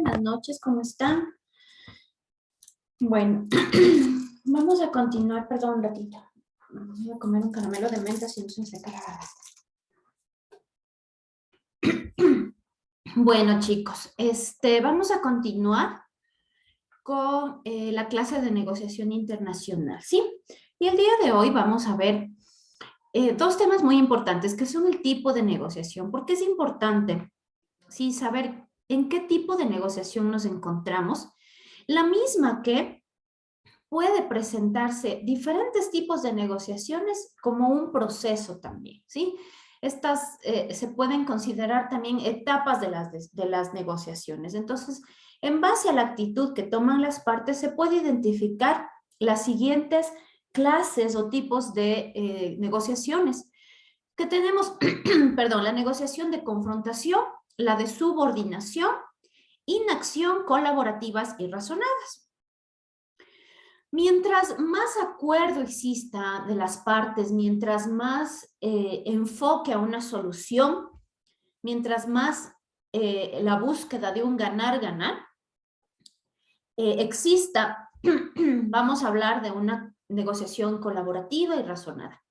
buenas noches, ¿cómo están? Bueno, vamos a continuar, perdón, un ratito. Voy a comer un caramelo de menta si no se me seca la garganta. Bueno, chicos, vamos a continuar con la clase de negociación internacional, ¿sí? Y el día de hoy vamos a ver dos temas muy importantes, que son el tipo de negociación, porque es importante, sí, saber en qué tipo de negociación nos encontramos, la misma que puede presentarse diferentes tipos de negociaciones como un proceso también, ¿sí? Estas se pueden considerar también etapas de las negociaciones. Entonces, en base a la actitud que toman las partes, se puede identificar las siguientes clases o tipos de negociaciones que tenemos, perdón, la negociación de confrontación, la de subordinación, inacción, colaborativas y razonadas. Mientras más acuerdo exista de las partes, mientras más enfoque a una solución, mientras más la búsqueda de un ganar-ganar exista, vamos a hablar de una negociación colaborativa y razonada.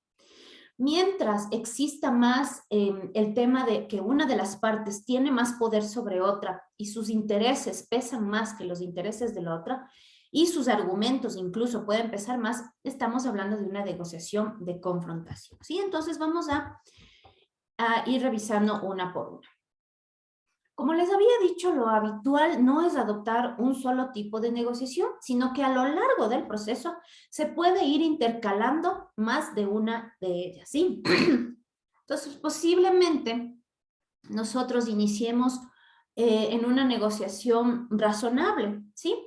Mientras exista más el tema de que una de las partes tiene más poder sobre otra y sus intereses pesan más que los intereses de la otra y sus argumentos incluso pueden pesar más, estamos hablando de una negociación de confrontación, ¿sí? Entonces vamos a ir revisando una por una. Como les había dicho, lo habitual no es adoptar un solo tipo de negociación, sino que a lo largo del proceso se puede ir intercalando más de una de ellas, ¿sí? Entonces, posiblemente nosotros iniciemos en una negociación razonable, ¿sí?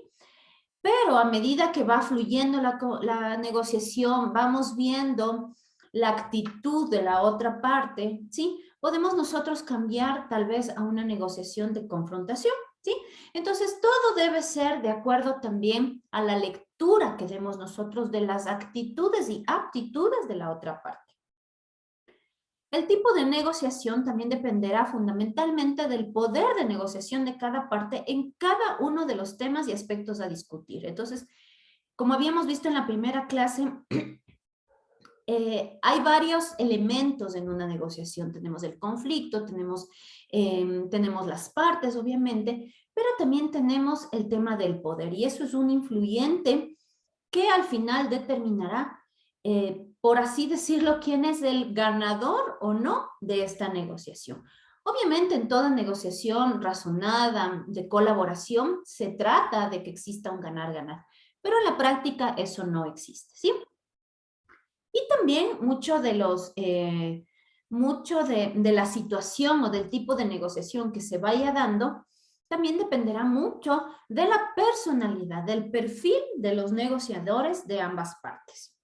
Pero a medida que va fluyendo la negociación, vamos viendo la actitud de la otra parte, ¿sí? Podemos nosotros cambiar tal vez a una negociación de confrontación, ¿sí? Entonces, todo debe ser de acuerdo también a la lectura que demos nosotros de las actitudes y aptitudes de la otra parte. El tipo de negociación también dependerá fundamentalmente del poder de negociación de cada parte en cada uno de los temas y aspectos a discutir. Entonces, como habíamos visto en la primera clase, hay varios elementos en una negociación. Tenemos el conflicto, tenemos las partes, obviamente, pero también tenemos el tema del poder y eso es un influyente que al final determinará, por así decirlo, quién es el ganador o no de esta negociación. Obviamente, en toda negociación razonada de colaboración se trata de que exista un ganar-ganar, pero en la práctica eso no existe, ¿sí? Y también mucho de la situación o del tipo de negociación que se vaya dando, también dependerá mucho de la personalidad, del perfil de los negociadores de ambas partes.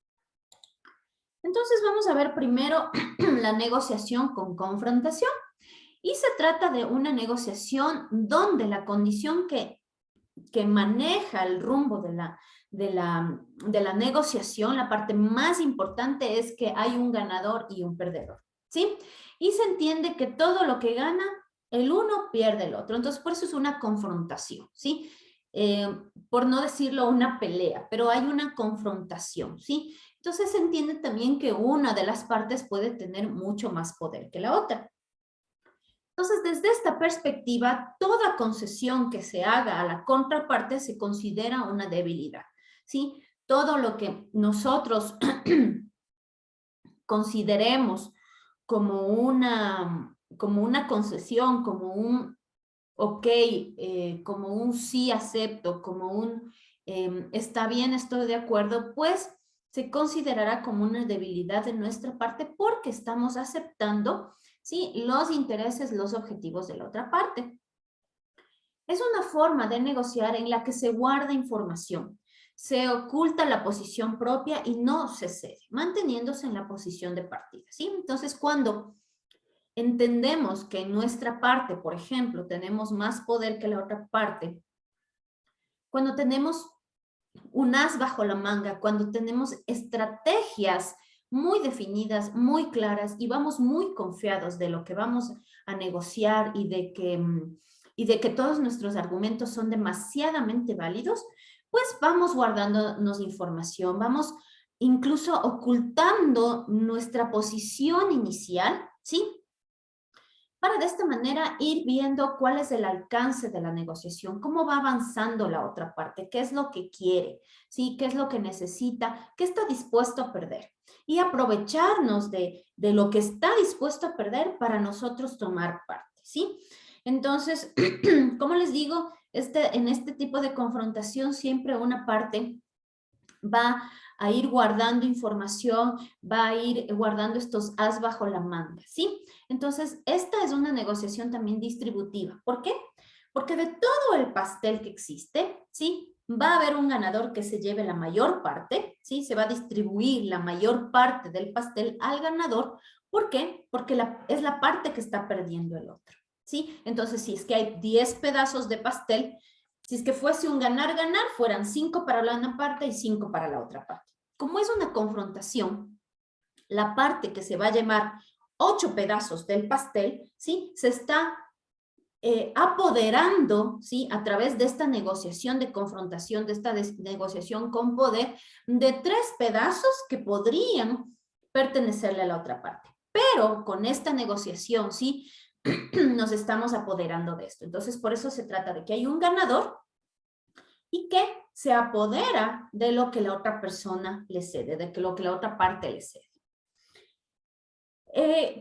Entonces vamos a ver primero la negociación con confrontación. Y se trata de una negociación donde la condición que maneja el rumbo de la negociación, la parte más importante es que hay un ganador y un perdedor, ¿sí? Y se entiende que todo lo que gana el uno pierde el otro. Entonces, por eso es una confrontación, ¿sí? Por no decirlo una pelea, pero hay una confrontación, ¿sí? Entonces se entiende también que una de las partes puede tener mucho más poder que la otra. Entonces, desde esta perspectiva, toda concesión que se haga a la contraparte se considera una debilidad, ¿sí? Todo lo que nosotros consideremos como una concesión, como un ok, como un sí acepto, como un está bien, estoy de acuerdo, pues se considerará como una debilidad de nuestra parte porque estamos aceptando, ¿sí?, los intereses, los objetivos de la otra parte. Es una forma de negociar en la que se guarda información, se oculta la posición propia y no se cede, manteniéndose en la posición de partida, ¿sí? Entonces, cuando entendemos que en nuestra parte, por ejemplo, tenemos más poder que la otra parte, cuando tenemos un as bajo la manga, cuando tenemos estrategias muy definidas, muy claras y vamos muy confiados de lo que vamos a negociar y y de que todos nuestros argumentos son demasiadamente válidos, pues vamos guardándonos información, vamos incluso ocultando nuestra posición inicial, ¿sí? Para de esta manera ir viendo cuál es el alcance de la negociación, cómo va avanzando la otra parte, qué es lo que quiere, ¿sí? Qué es lo que necesita, qué está dispuesto a perder. Y aprovecharnos de lo que está dispuesto a perder para nosotros tomar parte, ¿sí? Entonces, como les digo, en este tipo de confrontación siempre una parte va a ir guardando información, va a ir guardando estos as bajo la manga, ¿sí? Entonces, esta es una negociación también distributiva. ¿Por qué? Porque de todo el pastel que existe, ¿sí? Va a haber un ganador que se lleve la mayor parte, ¿sí? Se va a distribuir la mayor parte del pastel al ganador. ¿Por qué? Porque es la parte que está perdiendo el otro, ¿sí? Entonces, si es que hay 10 pedazos de pastel, si es que fuese un ganar-ganar, fueran 5 para una parte y 5 para la otra parte. Como es una confrontación, la parte que se va a llamar 8 pedazos del pastel, ¿sí? Se está apoderando, ¿sí? A través de esta negociación de confrontación, de esta negociación con poder, de 3 pedazos que podrían pertenecerle a la otra parte. Pero con esta negociación, ¿sí? Nos estamos apoderando de esto. Entonces, por eso se trata de que hay un ganador y que se apodera de lo que la otra persona le cede, de lo que la otra parte le cede.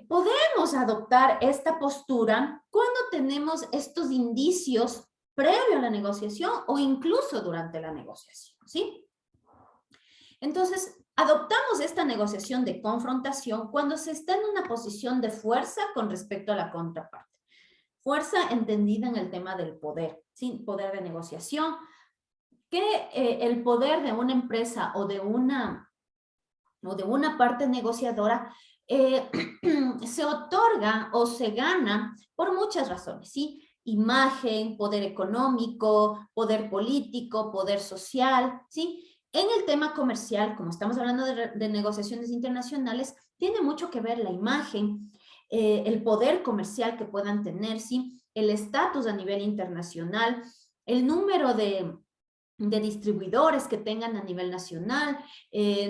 Podemos adoptar esta postura cuando tenemos estos indicios previo a la negociación o incluso durante la negociación, ¿sí? Entonces, adoptamos esta negociación de confrontación cuando se está en una posición de fuerza con respecto a la contraparte. Fuerza entendida en el tema del poder, ¿sí? Poder de negociación, que el poder de una empresa o de una parte negociadora se otorga o se gana por muchas razones, ¿sí? Imagen, poder económico, poder político, poder social, ¿sí? En el tema comercial, como estamos hablando de negociaciones internacionales, tiene mucho que ver la imagen, el poder comercial que puedan tener, ¿sí? El estatus a nivel internacional, el número de distribuidores que tengan a nivel nacional,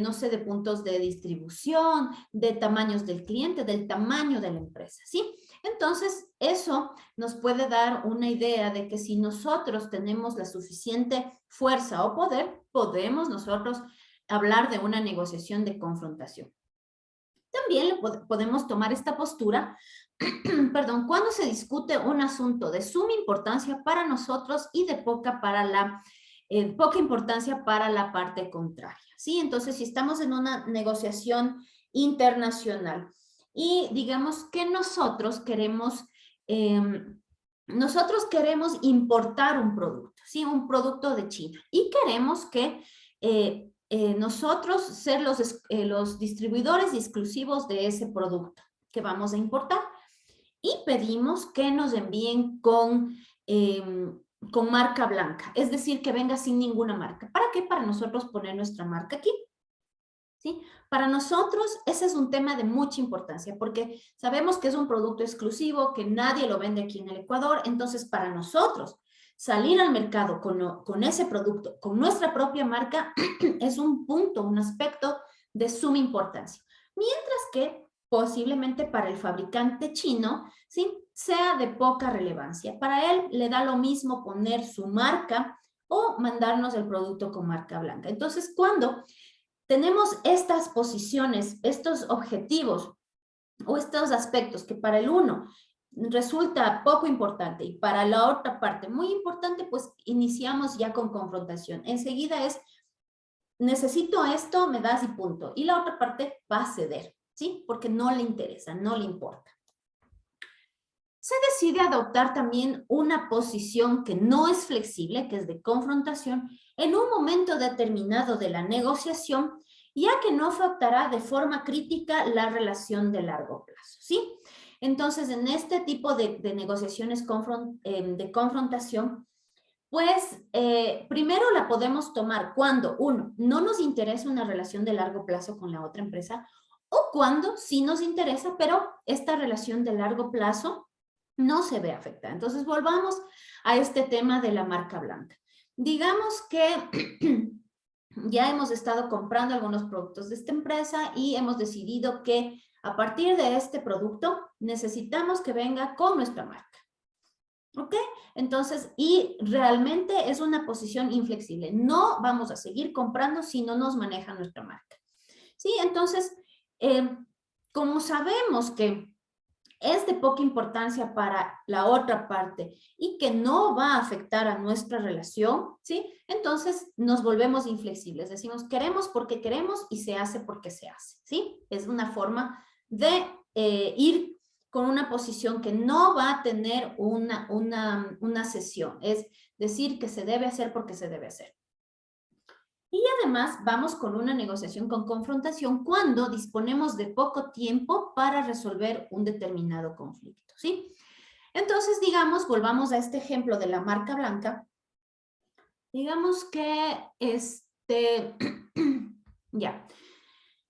no sé, de puntos de distribución, de tamaños del cliente, del tamaño de la empresa, ¿sí? Entonces, eso nos puede dar una idea de que si nosotros tenemos la suficiente fuerza o poder, podemos nosotros hablar de una negociación de confrontación. También podemos tomar esta postura, perdón, cuando se discute un asunto de suma importancia para nosotros y de poca importancia para la parte contraria, ¿sí? Entonces, si estamos en una negociación internacional y digamos que nosotros queremos importar un producto, ¿sí? Un producto de China y queremos que nosotros ser los distribuidores exclusivos de ese producto que vamos a importar y pedimos que nos envíen con marca blanca, es decir, que venga sin ninguna marca. ¿Para qué? Para nosotros poner nuestra marca aquí, ¿sí? Para nosotros ese es un tema de mucha importancia porque sabemos que es un producto exclusivo, que nadie lo vende aquí en el Ecuador, entonces para nosotros salir al mercado con ese producto, con nuestra propia marca, es un punto, un aspecto de suma importancia. Mientras que posiblemente para el fabricante chino, ¿sí? Sea de poca relevancia. Para él le da lo mismo poner su marca o mandarnos el producto con marca blanca. Entonces, cuando tenemos estas posiciones, estos objetivos o estos aspectos que para el uno resulta poco importante y para la otra parte muy importante, pues iniciamos ya con confrontación. Enseguida es, necesito esto, me das y punto. Y la otra parte va a ceder, ¿sí? Porque no le interesa, no le importa. Se decide adoptar también una posición que no es flexible, que es de confrontación, en un momento determinado de la negociación, ya que no afectará de forma crítica la relación de largo plazo, ¿sí? Entonces, en este tipo de negociaciones de confrontación, pues primero la podemos tomar cuando, uno, no nos interesa una relación de largo plazo con la otra empresa, o cuando sí nos interesa, pero esta relación de largo plazo no se ve afectada. Entonces, volvamos a este tema de la marca blanca. Digamos que ya hemos estado comprando algunos productos de esta empresa y hemos decidido que a partir de este producto necesitamos que venga con nuestra marca. ¿Ok? Entonces, y realmente es una posición inflexible. No vamos a seguir comprando si no nos maneja nuestra marca. ¿Sí? Entonces, como sabemos que es de poca importancia para la otra parte y que no va a afectar a nuestra relación, ¿sí? Entonces nos volvemos inflexibles. Decimos, queremos porque queremos y se hace porque se hace, ¿sí? Es una forma de ir con una posición que no va a tener una cesión. Es decir, que se debe hacer porque se debe hacer. Y además vamos con una negociación con confrontación cuando disponemos de poco tiempo para resolver un determinado conflicto, ¿sí? Entonces, digamos, volvamos a este ejemplo de la marca blanca. Digamos que ya.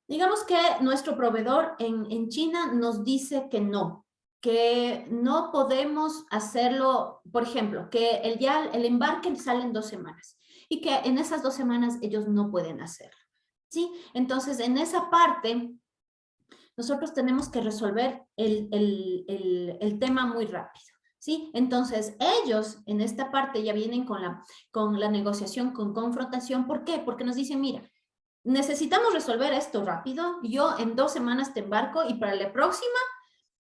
Digamos que nuestro proveedor en China nos dice que no podemos hacerlo, por ejemplo, que el embarque sale en 2 semanas y que en esas 2 semanas ellos no pueden hacerlo, ¿sí? Entonces, en esa parte, nosotros tenemos que resolver el tema muy rápido, ¿sí? Entonces, ellos en esta parte ya vienen con la negociación, con confrontación. ¿Por qué? Porque nos dicen, mira, necesitamos resolver esto rápido, yo en 2 semanas te embarco y para la próxima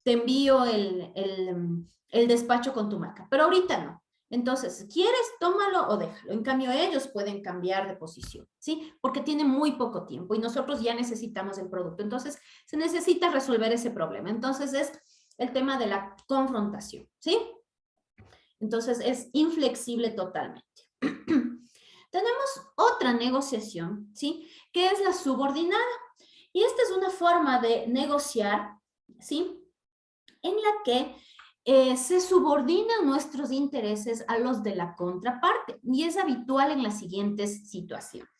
te envío el despacho con tu marca, pero ahorita no. Entonces, ¿quieres? Tómalo o déjalo. En cambio, ellos pueden cambiar de posición, ¿sí? Porque tienen muy poco tiempo y nosotros ya necesitamos el producto. Entonces, se necesita resolver ese problema. Entonces, es el tema de la confrontación, ¿sí? Entonces, es inflexible totalmente. Tenemos otra negociación, ¿sí? Que es la subordinada. Y esta es una forma de negociar, ¿sí? En la que se subordinan nuestros intereses a los de la contraparte y es habitual en las siguientes situaciones.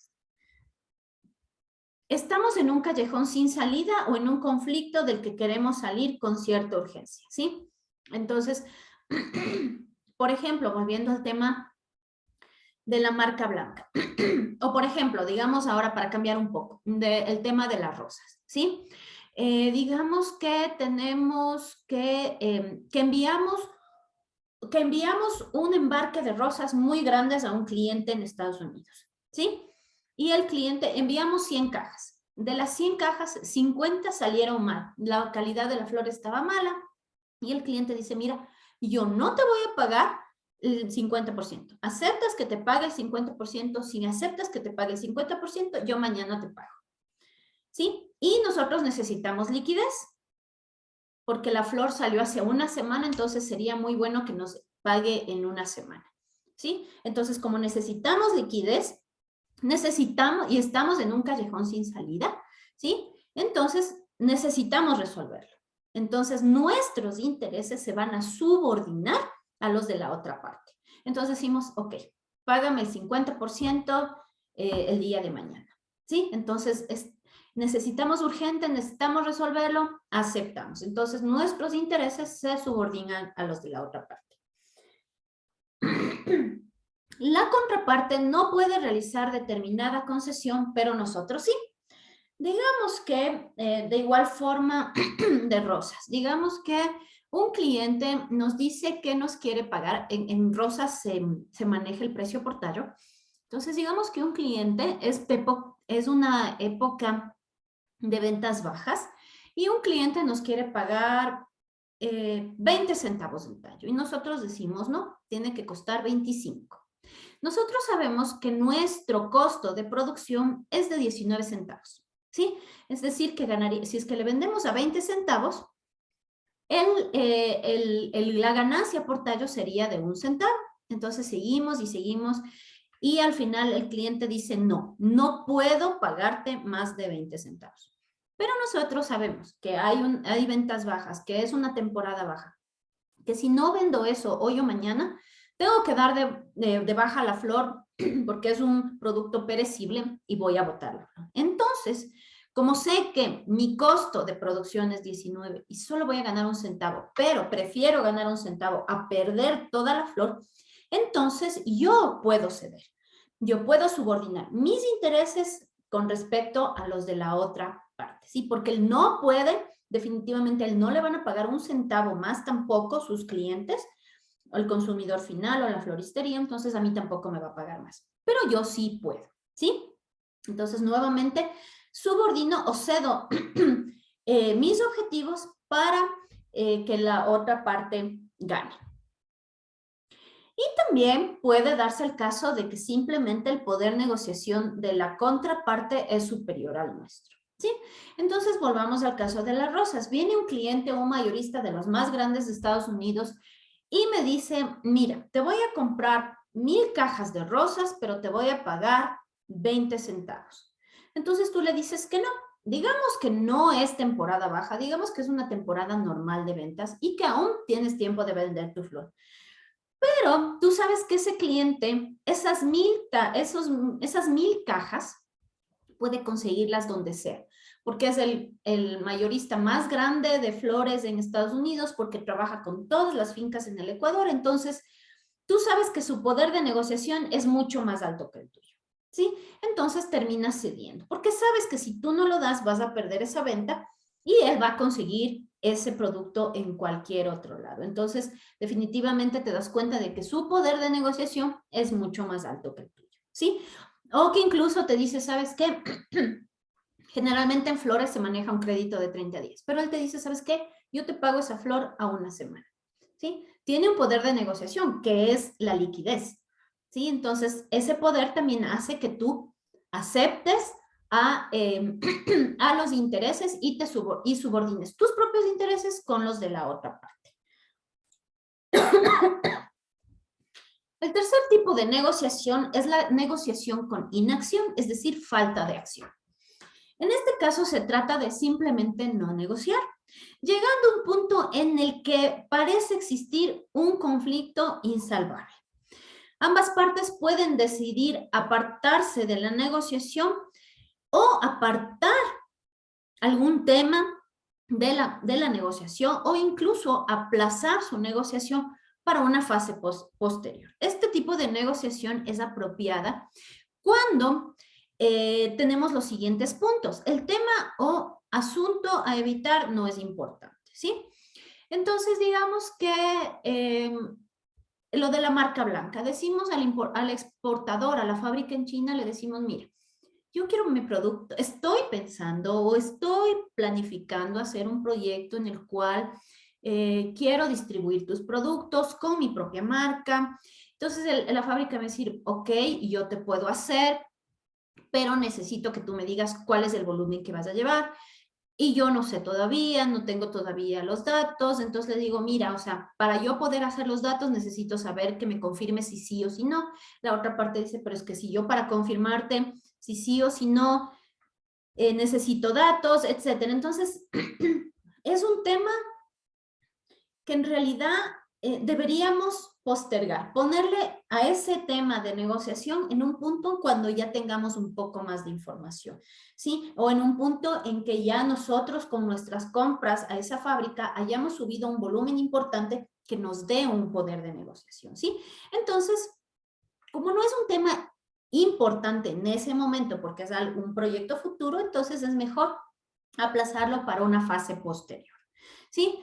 Estamos en un callejón sin salida o en un conflicto del que queremos salir con cierta urgencia, ¿sí? Entonces, por ejemplo, volviendo al tema de la marca blanca, o por ejemplo, digamos ahora para cambiar un poco, el tema de las rosas, ¿sí? Digamos que tenemos que enviamos un embarque de rosas muy grandes a un cliente en Estados Unidos, ¿sí? Y el cliente, enviamos 100 cajas. De las 100 cajas, 50 salieron mal. La calidad de la flor estaba mala y el cliente dice, mira, yo no te voy a pagar el 50%. ¿Aceptas que te pague el 50%? Si aceptas que te pague el 50%, yo mañana te pago, ¿sí? Y nosotros necesitamos liquidez porque la flor salió hace una semana, entonces sería muy bueno que nos pague en una semana, ¿sí? Entonces, como necesitamos liquidez, necesitamos, y estamos en un callejón sin salida, ¿sí? Entonces, necesitamos resolverlo. Entonces, nuestros intereses se van a subordinar a los de la otra parte. Entonces decimos, ok, págame el 50% el día de mañana, ¿sí? Entonces, necesitamos urgente, necesitamos resolverlo, aceptamos. Entonces, nuestros intereses se subordinan a los de la otra parte. La contraparte no puede realizar determinada concesión, pero nosotros sí. Digamos que de igual forma de rosas, digamos que un cliente nos dice que nos quiere pagar, en rosas se maneja el precio por tallo. Entonces, digamos que un cliente es una época de ventas bajas y un cliente nos quiere pagar 20 centavos el tallo y nosotros decimos, no, tiene que costar 25. Nosotros sabemos que nuestro costo de producción es de 19 centavos, ¿sí? Es decir, que ganaría, si es que le vendemos a 20 centavos, la ganancia por tallo sería de 1 centavo. Entonces seguimos y seguimos y al final el cliente dice, no, no puedo pagarte más de 20 centavos. Pero nosotros sabemos que hay ventas bajas, que es una temporada baja, que si no vendo eso hoy o mañana, tengo que dar de baja la flor porque es un producto perecible y voy a botarla. Entonces, Como sé que mi costo de producción es 19 y solo voy a ganar un centavo, pero prefiero ganar un centavo a perder toda la flor, entonces yo puedo ceder. Yo puedo subordinar mis intereses con respecto a los de la otra parte, ¿sí? Porque él no puede, definitivamente, él no le van a pagar un centavo más tampoco sus clientes, o el consumidor final o la floristería, entonces a mí tampoco me va a pagar más. Pero yo sí puedo, ¿sí? Entonces, nuevamente, subordino o cedo mis objetivos para que la otra parte gane. Y también puede darse el caso de que simplemente el poder negociación de la contraparte es superior al nuestro, ¿sí? Entonces, volvamos al caso de las rosas. Viene un cliente o un mayorista de los más grandes de Estados Unidos y me dice, mira, te voy a comprar 1000 cajas de rosas, pero te voy a pagar 20 centavos. Entonces tú le dices que no. Digamos que no es temporada baja, digamos que es una temporada normal de ventas y que aún tienes tiempo de vender tu flor. Pero tú sabes que ese cliente, esas 1000 cajas, puede conseguirlas donde sea, porque es el mayorista más grande de flores en Estados Unidos, porque trabaja con todas las fincas en el Ecuador, entonces tú sabes que su poder de negociación es mucho más alto que el tuyo, ¿sí? Entonces terminas cediendo, porque sabes que si tú no lo das vas a perder esa venta y él va a conseguir ese producto en cualquier otro lado. Entonces, definitivamente te das cuenta de que su poder de negociación es mucho más alto que el tuyo, ¿sí? O que incluso te dice, ¿sabes qué? Generalmente en flores se maneja un crédito de 30 días, pero él te dice, ¿sabes qué? Yo te pago esa flor a una semana, ¿sí? Tiene un poder de negociación, que es la liquidez, ¿sí? Entonces, ese poder también hace que tú aceptes a, a los intereses y subordines tus propios intereses con los de la otra parte. El tercer tipo de negociación es la negociación con inacción, es decir, falta de acción. En este caso se trata de simplemente no negociar, llegando a un punto en el que parece existir un conflicto insalvable. Ambas partes pueden decidir apartarse de la negociación o apartar algún tema de la negociación o incluso aplazar su negociación para una fase posterior. Este tipo de negociación es apropiada cuando tenemos los siguientes puntos. El tema o asunto a evitar no es importante, ¿sí? Entonces, digamos que lo de la marca blanca, decimos al exportador, a la fábrica en China, le decimos, mira, yo quiero mi producto, estoy pensando o estoy planificando hacer un proyecto en el cual quiero distribuir tus productos con mi propia marca. Entonces la fábrica me va a decir, ok, yo te puedo hacer, pero necesito que tú me digas cuál es el volumen que vas a llevar. Y yo no sé todavía, no tengo todavía los datos, entonces le digo, mira, o sea, para yo poder hacer los datos necesito saber que me confirmes si sí o si no. La otra parte dice, pero es que si yo para confirmarte si sí o si no, necesito datos, etcétera. Entonces, es un tema que en realidad deberíamos postergar, ponerle a ese tema de negociación en un punto cuando ya tengamos un poco más de información, ¿sí? O en un punto en que ya nosotros con nuestras compras a esa fábrica hayamos subido un volumen importante que nos dé un poder de negociación, ¿sí? Entonces, como no es un tema importante en ese momento porque es un proyecto futuro, entonces es mejor aplazarlo para una fase posterior, ¿sí?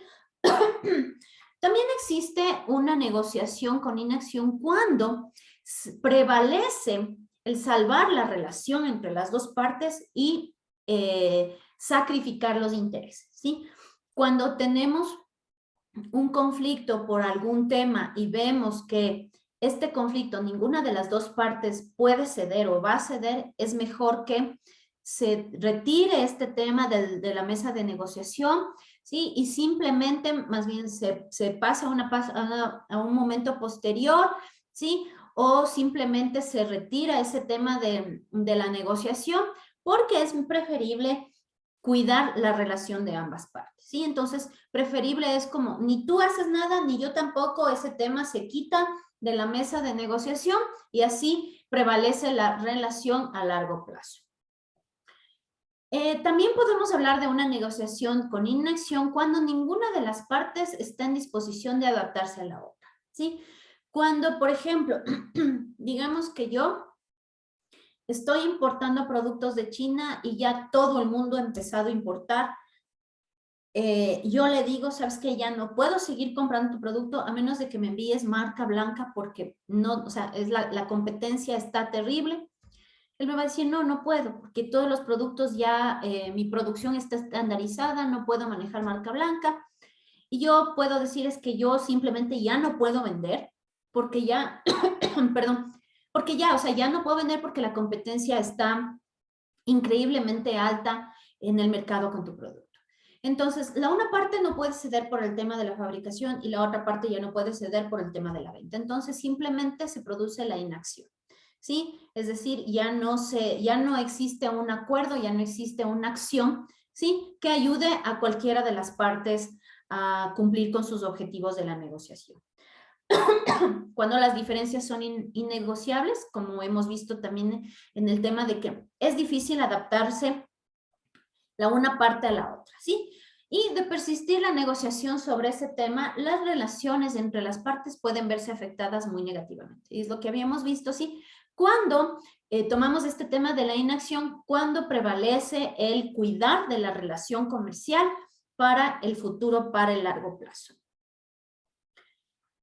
También existe una negociación con inacción cuando prevalece el salvar la relación entre las dos partes y sacrificar los intereses, ¿sí? Cuando tenemos un conflicto por algún tema y vemos que este conflicto ninguna de las dos partes puede ceder o va a ceder, es mejor que se retire este tema de la mesa de negociación, ¿sí? Y simplemente más bien se pase a un momento posterior, ¿sí? O simplemente se retira ese tema de la negociación porque es preferible cuidar la relación de ambas partes, ¿sí? Entonces, preferible es como, ni tú haces nada, ni yo tampoco, ese tema se quita de la mesa de negociación y así prevalece la relación a largo plazo. También podemos hablar de una negociación con inacción cuando ninguna de las partes está en disposición de adaptarse a la otra, ¿sí? Cuando, por ejemplo, digamos que yo estoy importando productos de China y ya todo el mundo ha empezado a importar, yo le digo, sabes que ya no puedo seguir comprando tu producto a menos de que me envíes marca blanca porque no, o sea, la competencia está terrible. Él me va a decir, no, no puedo, porque todos los productos ya, mi producción está estandarizada, no puedo manejar marca blanca. Y yo puedo decir es que yo simplemente ya no puedo vender, porque ya, perdón, porque ya, o sea, ya no puedo vender porque la competencia está increíblemente alta en el mercado con tu producto. Entonces, la una parte no puede ceder por el tema de la fabricación y la otra parte ya no puede ceder por el tema de la venta. Entonces, simplemente se produce la inacción. ¿Sí? Es decir, ya no existe un acuerdo, ya no existe una acción, ¿sí? Que ayude a cualquiera de las partes a cumplir con sus objetivos de la negociación. Cuando las diferencias son innegociables, como hemos visto también en el tema de que es difícil adaptarse la una parte a la otra, ¿sí? Y de persistir la negociación sobre ese tema, las relaciones entre las partes pueden verse afectadas muy negativamente. Y es lo que habíamos visto, ¿sí? Cuando tomamos este tema de la inacción, cuando prevalece el cuidar de la relación comercial para el futuro, para el largo plazo.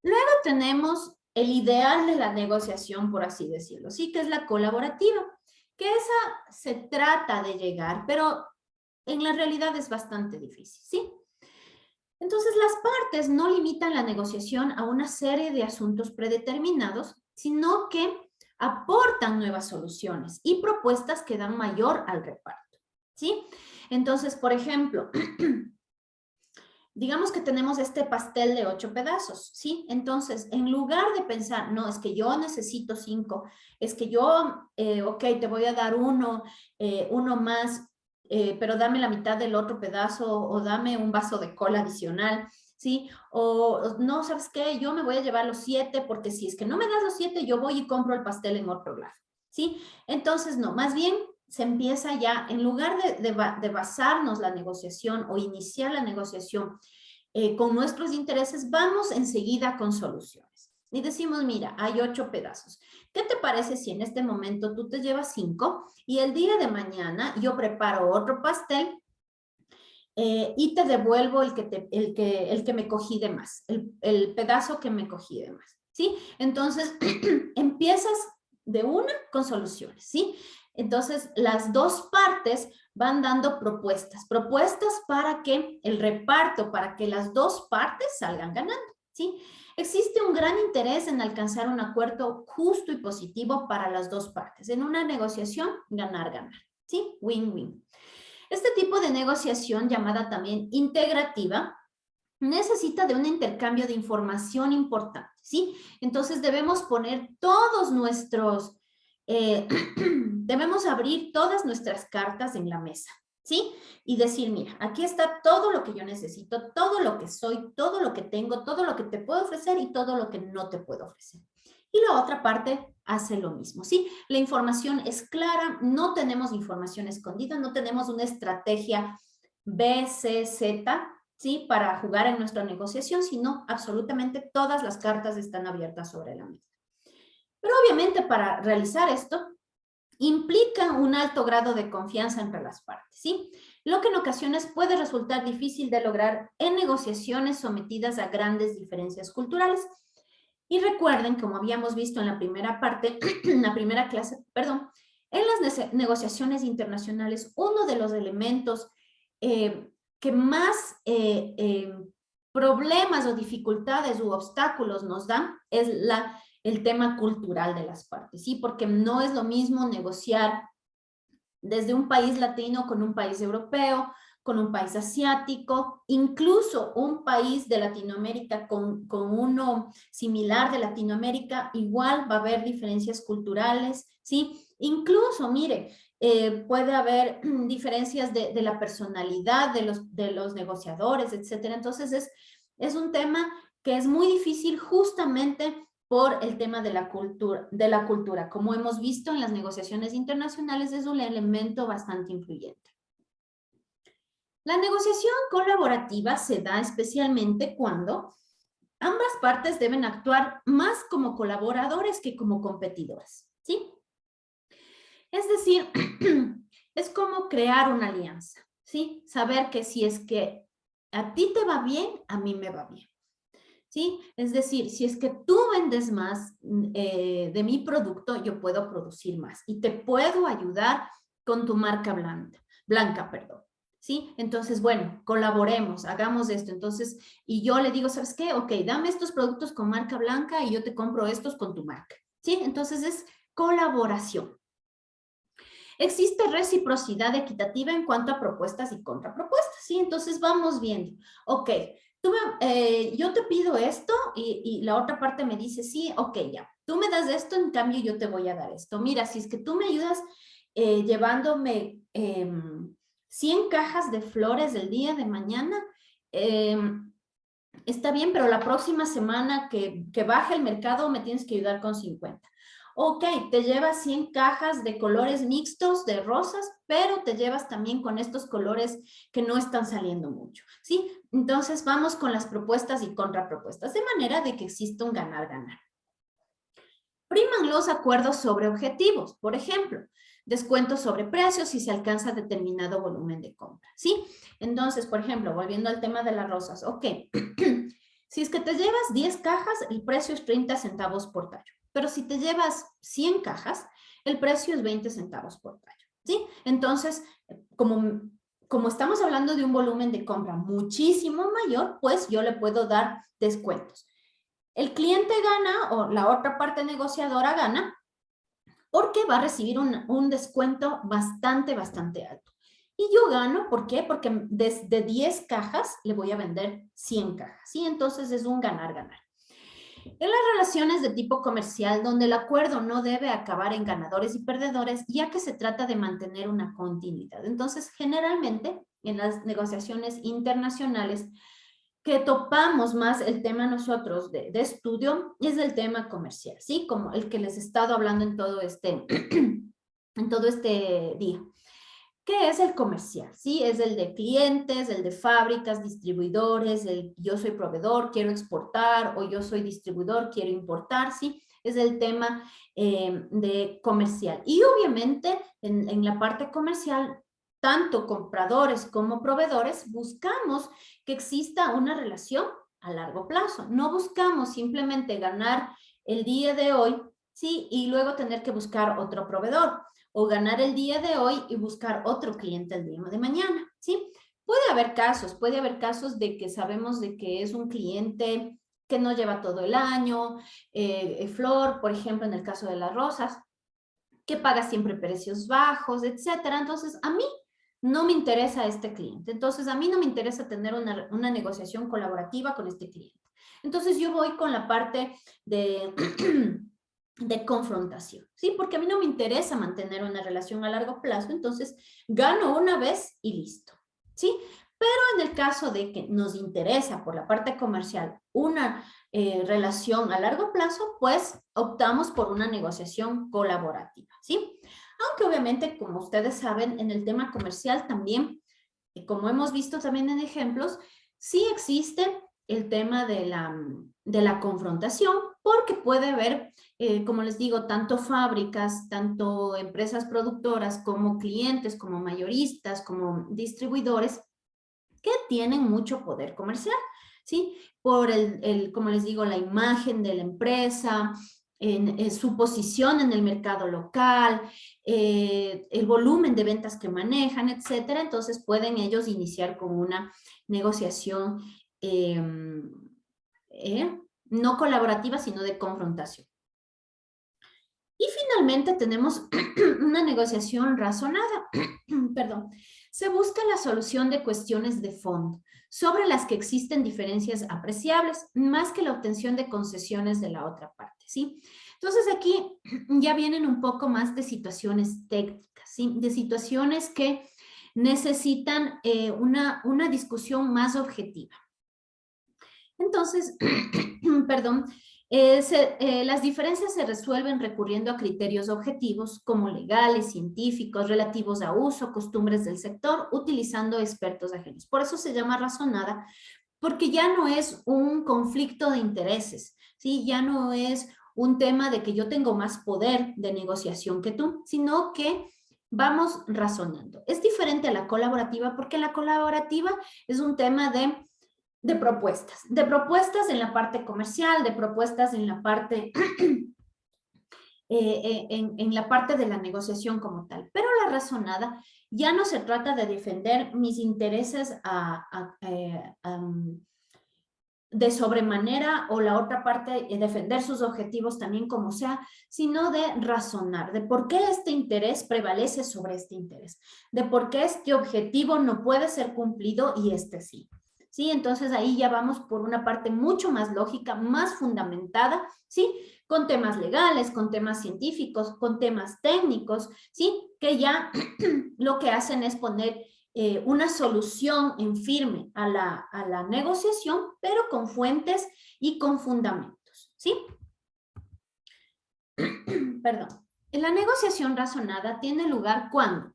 Luego tenemos el ideal de la negociación, por así decirlo, ¿sí? Que es la colaborativa, que esa se trata de llegar, pero en la realidad es bastante difícil, ¿sí? Entonces, las partes no limitan la negociación a una serie de asuntos predeterminados, sino que aportan nuevas soluciones y propuestas que dan mayor al reparto, ¿sí? Entonces, por ejemplo, digamos que tenemos este pastel de 8 pedazos, ¿sí? Entonces, en lugar de pensar, no, es que yo necesito 5, es que yo, ok, te voy a dar uno más, pero dame la mitad del otro pedazo o dame un vaso de cola adicional, ¿sí? O no, ¿sabes qué? Yo me voy a llevar los 7 porque si es que no me das los 7, yo voy y compro el pastel en otro lado, ¿sí? Entonces, no, más bien se empieza ya, en lugar de basarnos la negociación o iniciar la negociación con nuestros intereses, vamos enseguida con soluciones. Y decimos, mira, hay 8 pedazos. ¿Qué te parece si en este momento tú te llevas 5 y el día de mañana yo preparo otro pastel y te devuelvo el que me cogí de más, el pedazo que me cogí de más, ¿sí? Entonces, empiezas de una con soluciones, ¿sí? Entonces, las dos partes van dando propuestas para que el reparto, para que las dos partes salgan ganando, ¿sí? Existe un gran interés en alcanzar un acuerdo justo y positivo para las dos partes. En una negociación, ganar, ganar, ¿sí? Win-win. Este tipo de negociación, llamada también integrativa, necesita de un intercambio de información importante, ¿sí? Entonces debemos poner todos nuestros, debemos abrir todas nuestras cartas en la mesa, ¿sí? Y decir, mira, aquí está todo lo que yo necesito, todo lo que soy, todo lo que tengo, todo lo que te puedo ofrecer y todo lo que no te puedo ofrecer. Y la otra parte hace lo mismo, ¿sí? La información es clara, no tenemos información escondida, no tenemos una estrategia B, C, Z, ¿sí? Para jugar en nuestra negociación, sino absolutamente todas las cartas están abiertas sobre la mesa. Pero obviamente para realizar esto implica un alto grado de confianza entre las partes, ¿sí? Lo que en ocasiones puede resultar difícil de lograr en negociaciones sometidas a grandes diferencias culturales. Y recuerden, como habíamos visto en la primera parte, en la primera clase, perdón, en las negociaciones internacionales, uno de los elementos que más problemas o dificultades u obstáculos nos dan es el tema cultural de las partes, ¿sí? Porque no es lo mismo negociar desde un país latino con un país europeo, con un país asiático, incluso un país de Latinoamérica con uno similar de Latinoamérica, igual va a haber diferencias culturales, ¿sí? Incluso, mire, puede haber diferencias de la personalidad de los negociadores, etcétera. Entonces, es un tema que es muy difícil justamente por el tema de la cultura. Como hemos visto en las negociaciones internacionales, es un elemento bastante influyente. La negociación colaborativa se da especialmente cuando ambas partes deben actuar más como colaboradores que como competidores, ¿sí? Es decir, es como crear una alianza, ¿sí? Saber que si es que a ti te va bien, a mí me va bien, ¿sí? Es decir, si es que tú vendes más de mi producto, yo puedo producir más y te puedo ayudar con tu marca blanca, perdón. ¿Sí? Entonces, bueno, colaboremos, hagamos esto. Entonces, y yo le digo, ¿sabes qué? Ok, dame estos productos con marca blanca y yo te compro estos con tu marca. ¿Sí? Entonces es colaboración. Existe reciprocidad equitativa en cuanto a propuestas y contrapropuestas, ¿sí? Entonces vamos viendo, ok, yo te pido esto y la otra parte me dice, sí, ok, ya, tú me das esto, en cambio yo te voy a dar esto. Mira, si es que tú me ayudas llevándome 100 cajas de flores el día de mañana, está bien, pero la próxima semana que baje el mercado me tienes que ayudar con 50. Ok, te llevas 100 cajas de colores mixtos, de rosas, pero te llevas también con estos colores que no están saliendo mucho, ¿sí? Entonces vamos con las propuestas y contrapropuestas, de manera de que exista un ganar-ganar. Priman los acuerdos sobre objetivos, por ejemplo, descuentos sobre precios si se alcanza determinado volumen de compra, ¿sí? Entonces, por ejemplo, volviendo al tema de las rosas, ok, si es que te llevas 10 cajas, el precio es 30 centavos por tallo, pero si te llevas 100 cajas, el precio es 20 centavos por tallo, ¿sí? Entonces, como estamos hablando de un volumen de compra muchísimo mayor, pues yo le puedo dar descuentos. El cliente gana o la otra parte negociadora gana porque va a recibir un descuento bastante alto. Y yo gano, ¿por qué? Porque desde 10 cajas le voy a vender 100 cajas, ¿sí? Entonces es un ganar-ganar. En las relaciones de tipo comercial, donde el acuerdo no debe acabar en ganadores y perdedores, ya que se trata de mantener una continuidad. Entonces, generalmente, en las negociaciones internacionales, que topamos más el tema nosotros de estudio es el tema comercial, ¿sí? Como el que les he estado hablando en todo en todo este día. ¿Qué es el comercial? ¿Sí? Es el de clientes, el de fábricas, distribuidores, el yo soy proveedor, quiero exportar, o yo soy distribuidor, quiero importar, ¿sí? Es el tema de comercial. Y obviamente en la parte comercial, tanto compradores como proveedores, buscamos que exista una relación a largo plazo. No buscamos simplemente ganar el día de hoy, ¿sí? Y luego tener que buscar otro proveedor o ganar el día de hoy y buscar otro cliente el día de mañana, ¿sí? Puede haber casos de que sabemos de que es un cliente que no lleva todo el año, flor, por ejemplo, en el caso de las rosas, que paga siempre precios bajos, etcétera. Entonces, a mí no me interesa este cliente. Entonces, a mí no me interesa tener una negociación colaborativa con este cliente. Entonces, yo voy con la parte de de confrontación, ¿sí? Porque a mí no me interesa mantener una relación a largo plazo, entonces gano una vez y listo, ¿sí? Pero en el caso de que nos interesa por la parte comercial una relación a largo plazo, pues optamos por una negociación colaborativa, ¿sí? Aunque obviamente, como ustedes saben, en el tema comercial también, como hemos visto también en ejemplos, sí existe el tema de la confrontación, porque puede haber, como les digo, tanto fábricas, tanto empresas productoras, como clientes, como mayoristas, como distribuidores, que tienen mucho poder comercial, ¿sí? Por como les digo, la imagen de la empresa, en su posición en el mercado local, el volumen de ventas que manejan, etcétera. Entonces pueden ellos iniciar con una negociación eh, no colaborativa, sino de confrontación. Y finalmente tenemos una negociación razonada. Perdón. Se busca la solución de cuestiones de fondo, sobre las que existen diferencias apreciables, más que la obtención de concesiones de la otra parte, ¿sí? Entonces aquí ya vienen un poco más de situaciones técnicas, ¿sí? De situaciones que necesitan una discusión más objetiva. Entonces, perdón, Las diferencias se resuelven recurriendo a criterios objetivos como legales, científicos, relativos a uso, costumbres del sector, utilizando expertos ajenos. Por eso se llama razonada, porque ya no es un conflicto de intereses, ¿sí? Ya no es un tema de que yo tengo más poder de negociación que tú, sino que vamos razonando. Es diferente a la colaborativa porque la colaborativa es un tema de propuestas en la parte comercial, de propuestas en la parte, en la parte de la negociación como tal. Pero la razonada ya no se trata de defender mis intereses de sobremanera o la otra parte defender sus objetivos también como sea, sino de razonar de por qué este interés prevalece sobre este interés, de por qué este objetivo no puede ser cumplido y este sí. ¿Sí? Entonces ahí ya vamos por una parte mucho más lógica, más fundamentada, ¿sí? Con temas legales, con temas científicos, con temas técnicos, ¿sí? Que ya lo que hacen es poner una solución en firme a la negociación, pero con fuentes y con fundamentos, ¿sí? Perdón. La negociación razonada tiene lugar cuando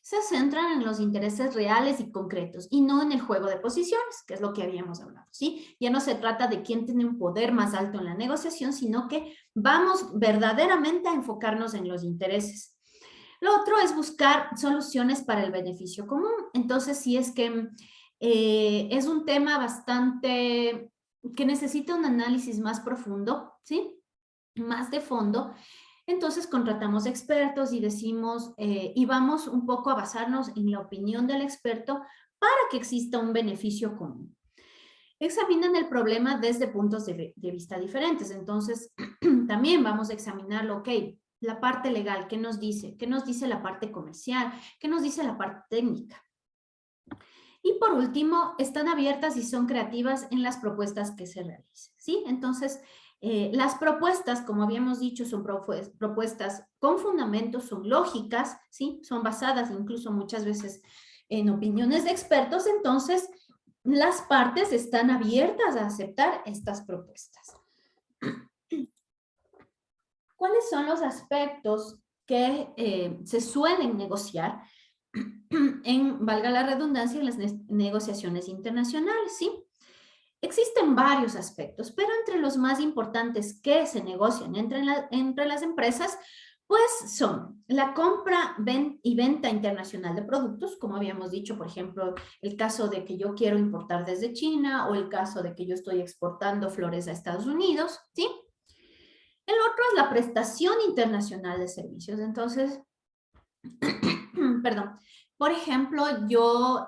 se centran en los intereses reales y concretos y no en el juego de posiciones, que es lo que habíamos hablado, ¿sí? Ya no se trata de quién tiene un poder más alto en la negociación, sino que vamos verdaderamente a enfocarnos en los intereses. Lo otro es buscar soluciones para el beneficio común. Entonces, si es que es un tema bastante que necesita un análisis más profundo, ¿sí? Más de fondo, entonces contratamos expertos y decimos, y vamos un poco a basarnos en la opinión del experto para que exista un beneficio común. Examinan el problema desde puntos de vista diferentes. Entonces, también vamos a examinarlo, ok, la parte legal, ¿qué nos dice? ¿Qué nos dice la parte comercial? ¿Qué nos dice la parte técnica? Y por último, están abiertas y son creativas en las propuestas que se realicen, ¿sí? Entonces, las propuestas, como habíamos dicho, son propuestas con fundamentos, son lógicas, ¿sí? Son basadas incluso muchas veces en opiniones de expertos, entonces las partes están abiertas a aceptar estas propuestas. ¿Cuáles son los aspectos que se suelen negociar en, valga la redundancia, en las negociaciones internacionales? ¿Sí? Existen varios aspectos, pero entre los más importantes que se negocian entre las empresas, pues son la compra y venta internacional de productos, como habíamos dicho, por ejemplo, el caso de que yo quiero importar desde China o el caso de que yo estoy exportando flores a Estados Unidos, ¿sí? El otro es la prestación internacional de servicios. Entonces, perdón, por ejemplo, yo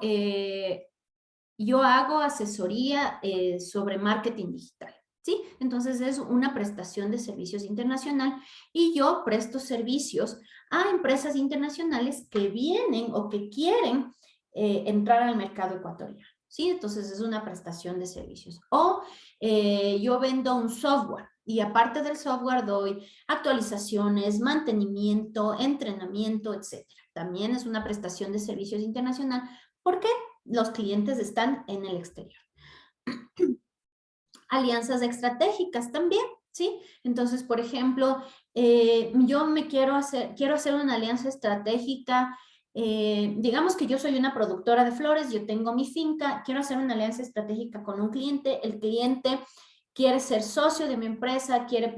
hago asesoría sobre marketing digital, ¿sí? Entonces es una prestación de servicios internacional y yo presto servicios a empresas internacionales que vienen o que quieren entrar al mercado ecuatoriano, ¿sí? Entonces es una prestación de servicios. O yo vendo un software y aparte del software doy actualizaciones, mantenimiento, entrenamiento, etcétera. También es una prestación de servicios internacional. ¿Por qué? Los clientes están en el exterior. Alianzas estratégicas también, ¿sí? Entonces, por ejemplo, yo quiero hacer una alianza estratégica, digamos que yo soy una productora de flores, yo tengo mi finca, quiero hacer una alianza estratégica con un cliente, el cliente quiere ser socio de mi empresa, quiere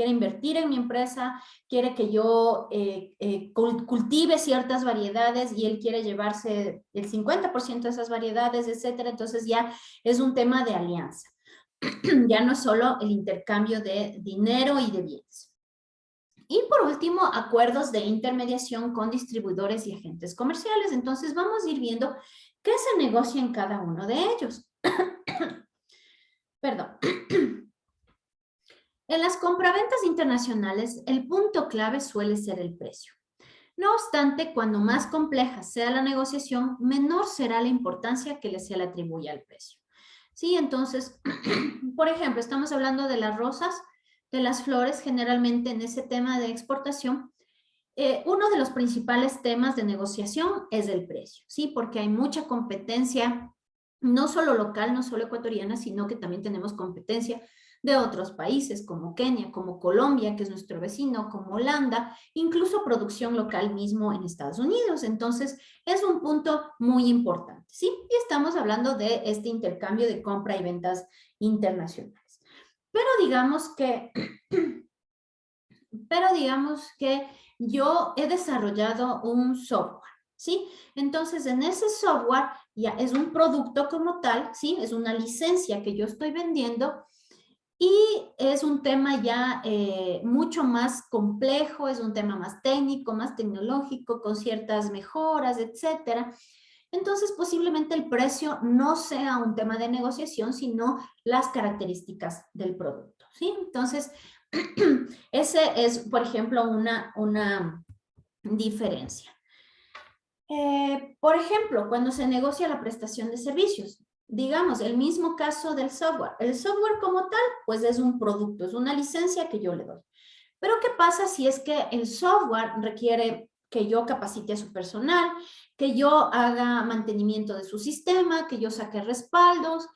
invertir en mi empresa, quiere que yo cultive ciertas variedades y él quiere llevarse el 50% de esas variedades, etcétera. Entonces ya es un tema de alianza. Ya no es solo el intercambio de dinero y de bienes. Y por último, acuerdos de intermediación con distribuidores y agentes comerciales. Entonces vamos a ir viendo qué se negocia en cada uno de ellos. Perdón. En las compraventas internacionales, el punto clave suele ser el precio. No obstante, cuando más compleja sea la negociación, menor será la importancia que se le atribuye al precio. Sí, entonces, por ejemplo, estamos hablando de las rosas, de las flores, generalmente en ese tema de exportación. Uno de los principales temas de negociación es el precio, ¿sí? Porque hay mucha competencia, no solo local, no solo ecuatoriana, sino que también tenemos competencia de otros países como Kenia, como Colombia, que es nuestro vecino, como Holanda, incluso producción local mismo en Estados Unidos. Entonces, es un punto muy importante, ¿sí? Y estamos hablando de este intercambio de compra y ventas internacionales. Pero digamos que yo he desarrollado un software, ¿sí? Entonces, en ese software ya es un producto como tal, ¿sí? Es una licencia que yo estoy vendiendo y es un tema ya mucho más complejo, es un tema más técnico, más tecnológico, con ciertas mejoras, etcétera. Entonces, posiblemente el precio no sea un tema de negociación, sino las características del producto, ¿sí? Entonces, ese es, por ejemplo, una diferencia. Por ejemplo, cuando se negocia la prestación de servicios, digamos, el mismo caso del software. El software como tal, pues es un producto, es una licencia que yo le doy. Pero ¿qué pasa si es que el software requiere que yo capacite a su personal, que yo haga mantenimiento de su sistema, que yo saque respaldos,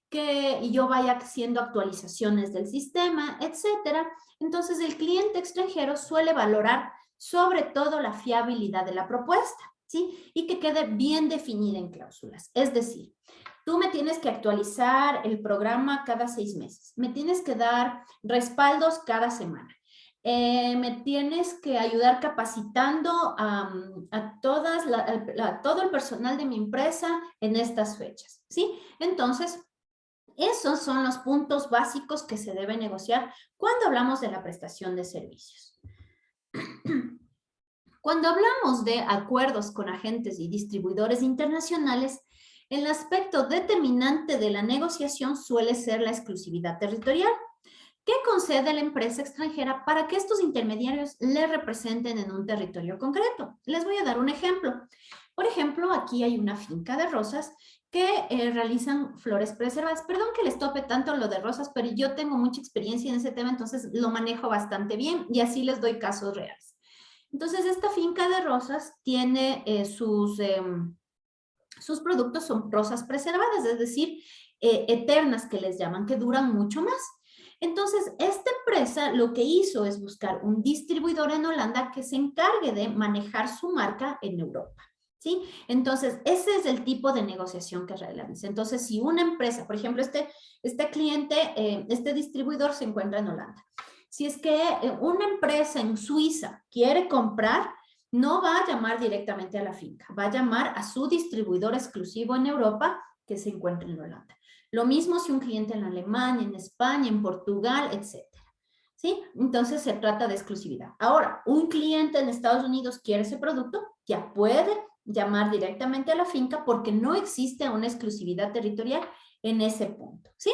que yo vaya haciendo actualizaciones del sistema, etcétera? Entonces, el cliente extranjero suele valorar sobre todo la fiabilidad de la propuesta, ¿sí? Y que quede bien definida en cláusulas. Es decir, tú me tienes que actualizar el programa cada 6 meses, me tienes que dar respaldos cada semana. Me tienes que ayudar capacitando a todo el personal de mi empresa en estas fechas, ¿sí? Entonces, esos son los puntos básicos que se deben negociar cuando hablamos de la prestación de servicios. Cuando hablamos de acuerdos con agentes y distribuidores internacionales, el aspecto determinante de la negociación suele ser la exclusividad territorial. ¿Qué concede la empresa extranjera para que estos intermediarios le representen en un territorio concreto? Les voy a dar un ejemplo. Por ejemplo, aquí hay una finca de rosas que realizan flores preservadas. Perdón que les tope tanto lo de rosas, pero yo tengo mucha experiencia en ese tema, entonces lo manejo bastante bien y así les doy casos reales. Entonces, esta finca de rosas tiene sus productos son rosas preservadas, es decir, eternas que les llaman, que duran mucho más. Entonces, esta empresa lo que hizo es buscar un distribuidor en Holanda que se encargue de manejar su marca en Europa. ¿Sí? Entonces, ese es el tipo de negociación que realiza. Entonces, si una empresa, por ejemplo, este cliente, este distribuidor se encuentra en Holanda. Si es que una empresa en Suiza quiere comprar, no va a llamar directamente a la finca, va a llamar a su distribuidor exclusivo en Europa que se encuentra en Holanda. Lo mismo si un cliente en Alemania, en España, en Portugal, etcétera. ¿Sí? Entonces se trata de exclusividad. Ahora, un cliente en Estados Unidos quiere ese producto, ya puede llamar directamente a la finca porque no existe una exclusividad territorial en ese punto. ¿Sí?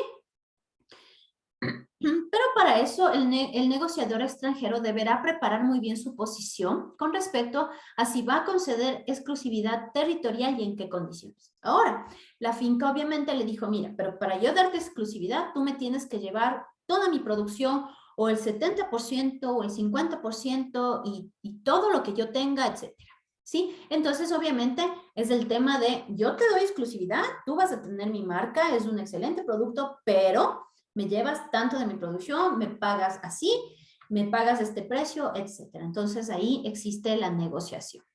Pero para eso el negociador extranjero deberá preparar muy bien su posición con respecto a si va a conceder exclusividad territorial y en qué condiciones. Ahora, la finca obviamente le dijo, mira, pero para yo darte exclusividad, tú me tienes que llevar toda mi producción o el 70% o el 50% y todo lo que yo tenga, etcétera. ¿Sí? Entonces, obviamente, es el tema de yo te doy exclusividad, tú vas a tener mi marca, es un excelente producto, pero me llevas tanto de mi producción, me pagas así, me pagas este precio, etcétera. Entonces ahí existe la negociación.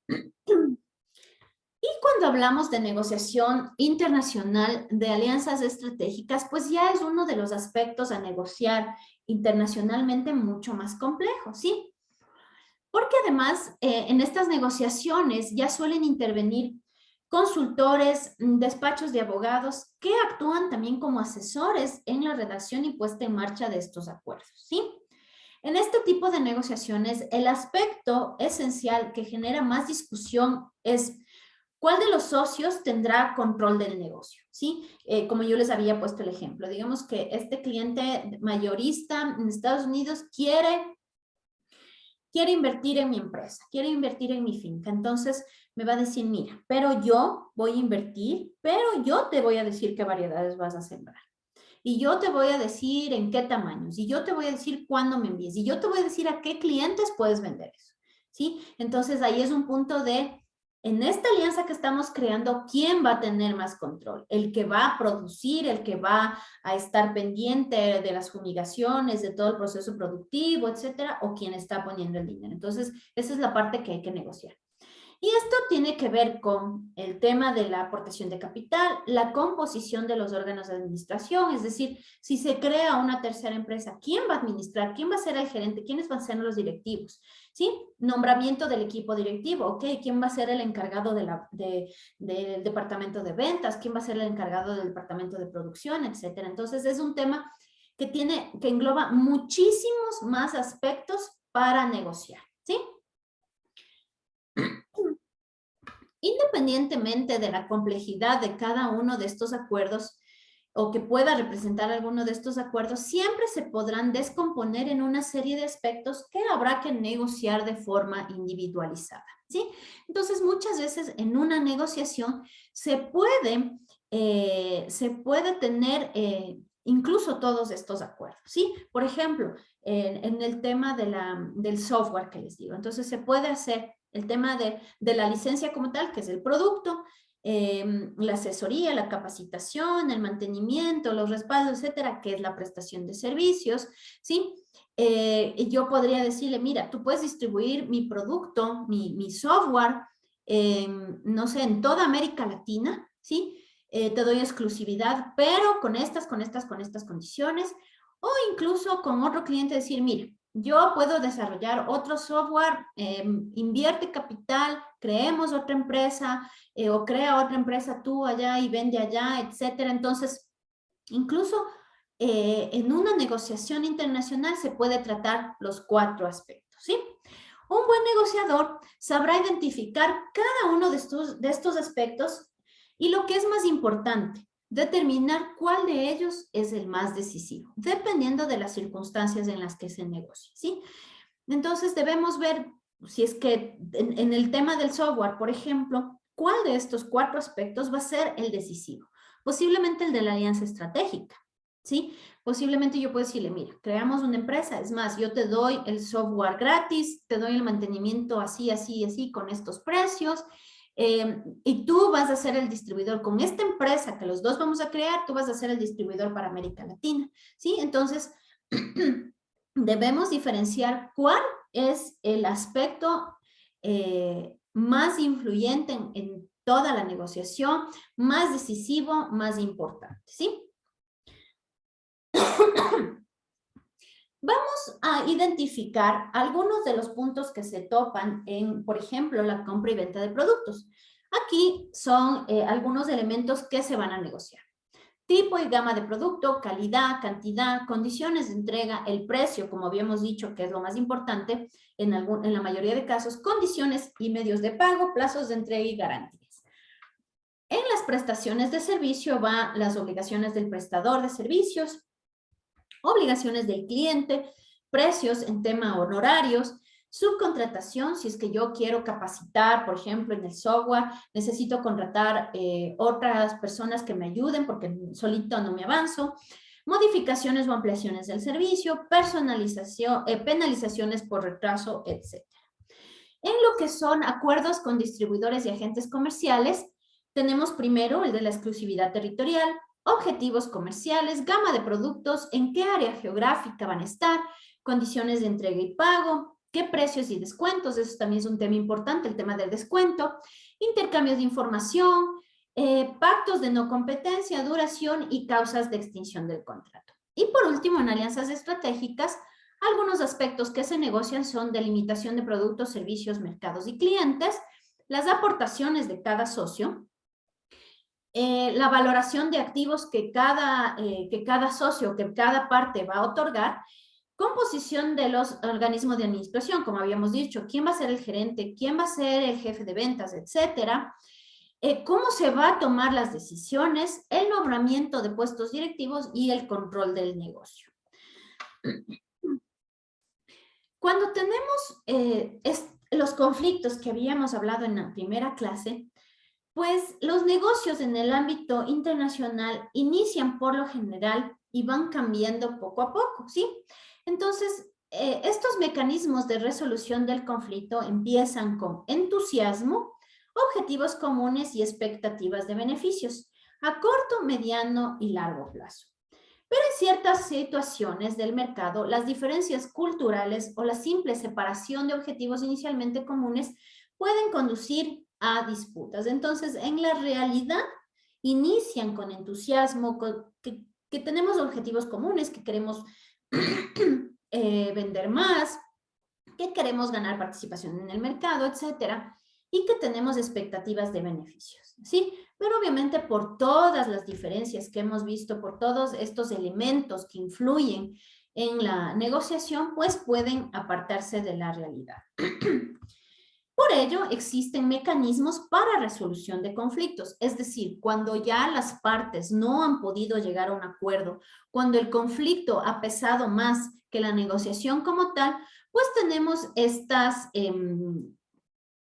Y cuando hablamos de negociación internacional de alianzas estratégicas, pues ya es uno de los aspectos a negociar internacionalmente mucho más complejo, ¿sí? Porque además en estas negociaciones ya suelen intervenir consultores, despachos de abogados que actúan también como asesores en la redacción y puesta en marcha de estos acuerdos, ¿sí? En este tipo de negociaciones, el aspecto esencial que genera más discusión es cuál de los socios tendrá control del negocio, ¿sí? Como yo les había puesto el ejemplo, digamos que este cliente mayorista en Estados Unidos quiere invertir en mi empresa, quiere invertir en mi finca. Entonces me va a decir, mira, pero yo voy a invertir, pero yo te voy a decir qué variedades vas a sembrar. Y yo te voy a decir en qué tamaños. Y yo te voy a decir cuándo me envíes. Y yo te voy a decir a qué clientes puedes vender eso. ¿Sí? Entonces ahí es un punto de En esta alianza que estamos creando, ¿quién va a tener más control? ¿El que va a producir, el que va a estar pendiente de las fumigaciones, de todo el proceso productivo, etcétera? ¿O quien está poniendo el dinero? Entonces, esa es la parte que hay que negociar. Y esto tiene que ver con el tema de la aportación de capital, la composición de los órganos de administración, es decir, si se crea una tercera empresa, ¿quién va a administrar? ¿Quién va a ser el gerente? ¿Quiénes van a ser los directivos? ¿Sí? Nombramiento del equipo directivo, ¿ok? ¿Quién va a ser el encargado del departamento de ventas? ¿Quién va a ser el encargado del departamento de producción? Etcétera. Entonces, es un tema que engloba muchísimos más aspectos para negociar, ¿sí? Independientemente de la complejidad de cada uno de estos acuerdos o que pueda representar alguno de estos acuerdos, siempre se podrán descomponer en una serie de aspectos que habrá que negociar de forma individualizada, ¿sí? Entonces, muchas veces en una negociación se puede tener incluso todos estos acuerdos, ¿sí? Por ejemplo, en el tema del software que les digo. Entonces, se puede hacer el tema de la licencia como tal, que es el producto, la asesoría, la capacitación, el mantenimiento, los respaldos, etcétera, que es la prestación de servicios, ¿sí? Y yo podría decirle, mira, tú puedes distribuir mi producto, mi software, no sé, en toda América Latina, ¿sí? Te doy exclusividad, pero con estas condiciones, o incluso con otro cliente decir, mira, yo puedo desarrollar otro software, invierte capital, creemos otra empresa o crea otra empresa tú allá y vende allá, etcétera. Entonces, incluso en una negociación internacional se puede tratar los 4 aspectos, ¿sí? Un buen negociador sabrá identificar cada uno de estos aspectos y lo que es más importante, determinar cuál de ellos es el más decisivo, dependiendo de las circunstancias en las que se negocie, ¿sí? Entonces debemos ver si es que en el tema del software, por ejemplo, cuál de estos 4 aspectos va a ser el decisivo. Posiblemente el de la alianza estratégica, ¿sí? Posiblemente yo puedo decirle, mira, creamos una empresa, es más, yo te doy el software gratis, te doy el mantenimiento así, así, así, con estos precios, y tú vas a ser el distribuidor con esta empresa que los dos vamos a crear, tú vas a ser el distribuidor para América Latina, ¿sí? Entonces, debemos diferenciar cuál es el aspecto más influyente en toda la negociación, más decisivo, más importante, ¿sí? Vamos a identificar algunos de los puntos que se topan en, por ejemplo, la compra y venta de productos. Aquí son algunos elementos que se van a negociar. Tipo y gama de producto, calidad, cantidad, condiciones de entrega, el precio, como habíamos dicho, que es lo más importante en la mayoría de casos, condiciones y medios de pago, plazos de entrega y garantías. En las prestaciones de servicio van las obligaciones del prestador de servicios, obligaciones del cliente, precios en tema honorarios, subcontratación, si es que yo quiero capacitar, por ejemplo, en el software, necesito contratar otras personas que me ayuden porque solito no me avanzo, modificaciones o ampliaciones del servicio, personalización, penalizaciones por retraso, etc. En lo que son acuerdos con distribuidores y agentes comerciales, tenemos primero el de la exclusividad territorial, objetivos comerciales, gama de productos, en qué área geográfica van a estar, condiciones de entrega y pago, qué precios y descuentos, eso también es un tema importante, el tema del descuento, intercambios de información, pactos de no competencia, duración y causas de extinción del contrato. Y por último, en alianzas estratégicas, algunos aspectos que se negocian son delimitación de productos, servicios, mercados y clientes, las aportaciones de cada socio, la valoración de activos que cada socio, que cada parte va a otorgar, composición de los organismos de administración, como habíamos dicho, quién va a ser el gerente, quién va a ser el jefe de ventas, etcétera, cómo se va a tomar las decisiones, el nombramiento de puestos directivos y el control del negocio. Cuando tenemos los conflictos que habíamos hablado en la primera clase, pues los negocios en el ámbito internacional inician por lo general y van cambiando poco a poco, ¿sí? Entonces, estos mecanismos de resolución del conflicto empiezan con entusiasmo objetivos comunes y expectativas de beneficios a corto, mediano y largo plazo. Pero en ciertas situaciones del mercado, las diferencias culturales o la simple separación de objetivos inicialmente comunes pueden conducir a disputas. Entonces, en la realidad, inician con entusiasmo, que tenemos objetivos comunes, que queremos vender más, que queremos ganar participación en el mercado, etcétera, y que tenemos expectativas de beneficios, ¿sí? Pero obviamente por todas las diferencias que hemos visto, por todos estos elementos que influyen en la negociación, pues pueden apartarse de la realidad. Por ello, existen mecanismos para resolución de conflictos, es decir, cuando ya las partes no han podido llegar a un acuerdo, cuando el conflicto ha pesado más que la negociación como tal, pues tenemos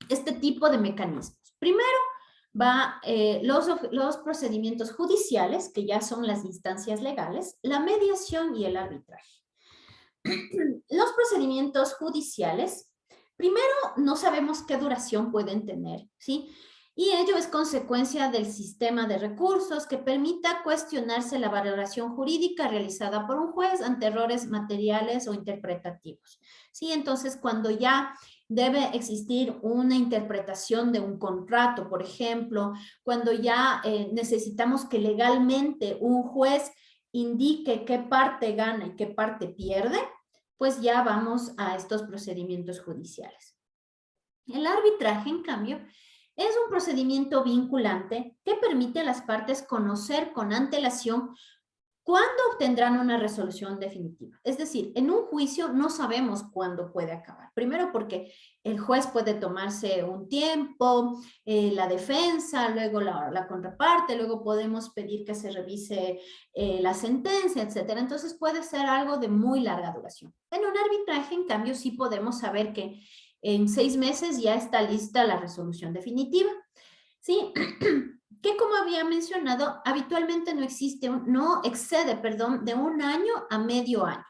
este tipo de mecanismos. Primero va los procedimientos judiciales, que ya son las instancias legales, la mediación y el arbitraje. Los procedimientos judiciales, primero, no sabemos qué duración pueden tener, ¿sí? Y ello es consecuencia del sistema de recursos que permita cuestionarse la valoración jurídica realizada por un juez ante errores materiales o interpretativos, ¿sí? Entonces, cuando ya debe existir una interpretación de un contrato, por ejemplo, cuando ya necesitamos que legalmente un juez indique qué parte gana y qué parte pierde, pues ya vamos a estos procedimientos judiciales. El arbitraje, en cambio, es un procedimiento vinculante que permite a las partes conocer con antelación cuándo obtendrán una resolución definitiva. Es decir, en un juicio no sabemos cuándo puede acabar. Primero porque el juez puede tomarse un tiempo, la defensa, luego la contraparte, luego podemos pedir que se revise la sentencia, etcétera. Entonces puede ser algo de muy larga duración. En un arbitraje, en cambio, sí podemos saber que en 6 meses ya está lista la resolución definitiva. ¿Sí? Que como había mencionado, habitualmente no excede, perdón, de 1 año a medio año,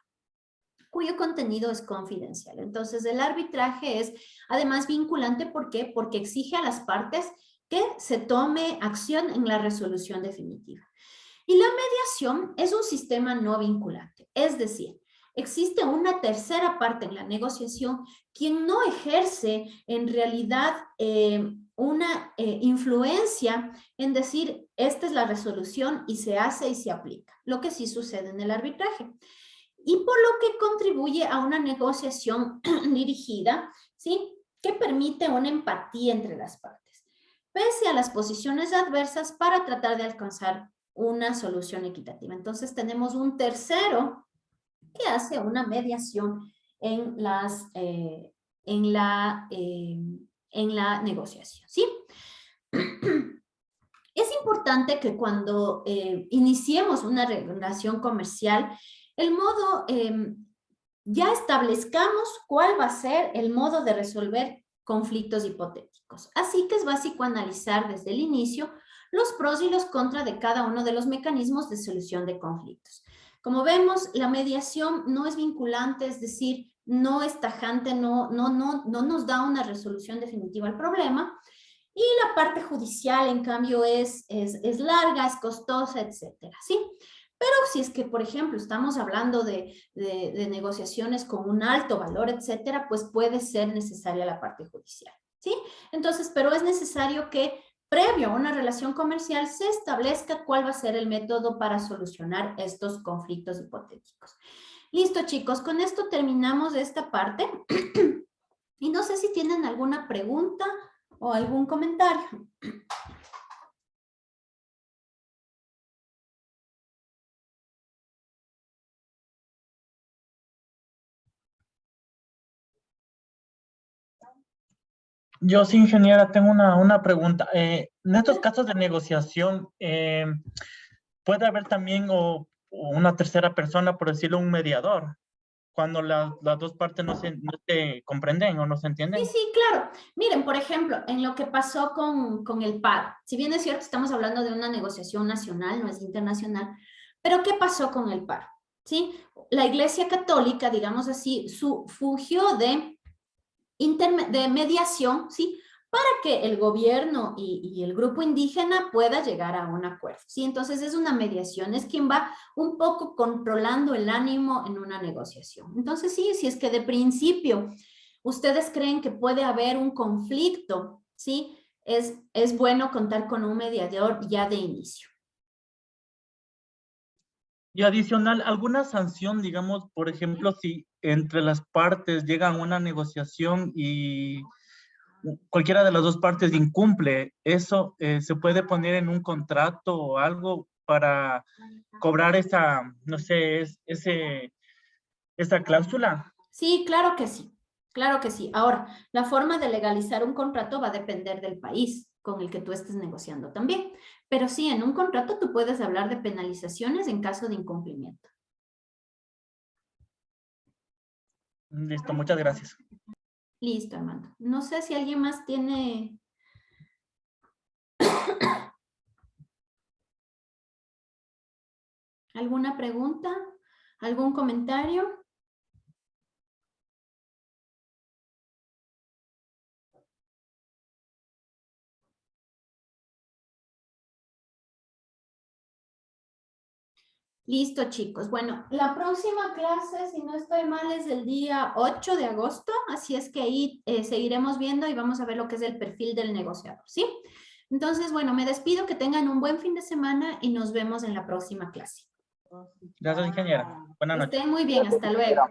cuyo contenido es confidencial. Entonces, el arbitraje es además vinculante, ¿por qué? Porque exige a las partes que se tome acción en la resolución definitiva. Y la mediación es un sistema no vinculante, es decir, existe una tercera parte en la negociación quien no ejerce en realidad una influencia en decir esta es la resolución y se hace y se aplica, lo que sí sucede en el arbitraje. Y por lo que contribuye a una negociación dirigida, ¿sí? Que permite una empatía entre las partes, pese a las posiciones adversas para tratar de alcanzar una solución equitativa. Entonces tenemos un tercero que hace una mediación en la negociación, ¿sí? Es importante que cuando iniciemos una relación comercial, el modo, ya establezcamos cuál va a ser el modo de resolver conflictos hipotéticos. Así que es básico analizar desde el inicio los pros y los contras de cada uno de los mecanismos de solución de conflictos. Como vemos, la mediación no es vinculante, es decir, no es tajante, no nos da una resolución definitiva al problema. Y la parte judicial, en cambio, es larga, es costosa, etcétera, ¿sí? Pero si es que, por ejemplo, estamos hablando de negociaciones con un alto valor, etcétera, pues puede ser necesaria la parte judicial, ¿sí? Entonces, pero es necesario que previo a una relación comercial se establezca cuál va a ser el método para solucionar estos conflictos hipotéticos. Listo, chicos, con esto terminamos esta parte. Y no sé si tienen alguna pregunta o algún comentario. Yo, sí, ingeniera, tengo una pregunta. En estos casos de negociación, ¿puede haber también o una tercera persona, por decirlo, un mediador, cuando las dos partes no se comprenden o no se entienden? Sí, claro. Miren, por ejemplo, en lo que pasó con el paro, si bien es cierto, estamos hablando de una negociación nacional, no es internacional, pero ¿qué pasó con el paro? ¿Sí? La Iglesia Católica, digamos así, fungió de mediación, ¿sí? para que el gobierno y el grupo indígena pueda llegar a un acuerdo, ¿sí? Entonces es una mediación, es quien va un poco controlando el ánimo en una negociación. Entonces sí, si es que de principio ustedes creen que puede haber un conflicto, ¿sí? Es bueno contar con un mediador ya de inicio. Y adicional, alguna sanción, digamos, por ejemplo, si entre las partes llegan a una negociación y cualquiera de las dos partes incumple, eso se puede poner en un contrato o algo para cobrar esa, no sé, esa cláusula. Sí, claro que sí, claro que sí. Ahora, la forma de legalizar un contrato va a depender del país con el que tú estés negociando también. Pero sí, en un contrato tú puedes hablar de penalizaciones en caso de incumplimiento. Listo, muchas gracias. Listo, Armando. No sé si alguien más tiene... ¿Alguna pregunta? ¿Algún comentario? Listo, chicos. Bueno, la próxima clase, si no estoy mal, es el día 8 de agosto, así es que ahí seguiremos viendo y vamos a ver lo que es el perfil del negociador, ¿sí? Entonces, bueno, me despido, que tengan un buen fin de semana y nos vemos en la próxima clase. Gracias, ingeniera. Buenas Que noches. estén muy bien, hasta luego.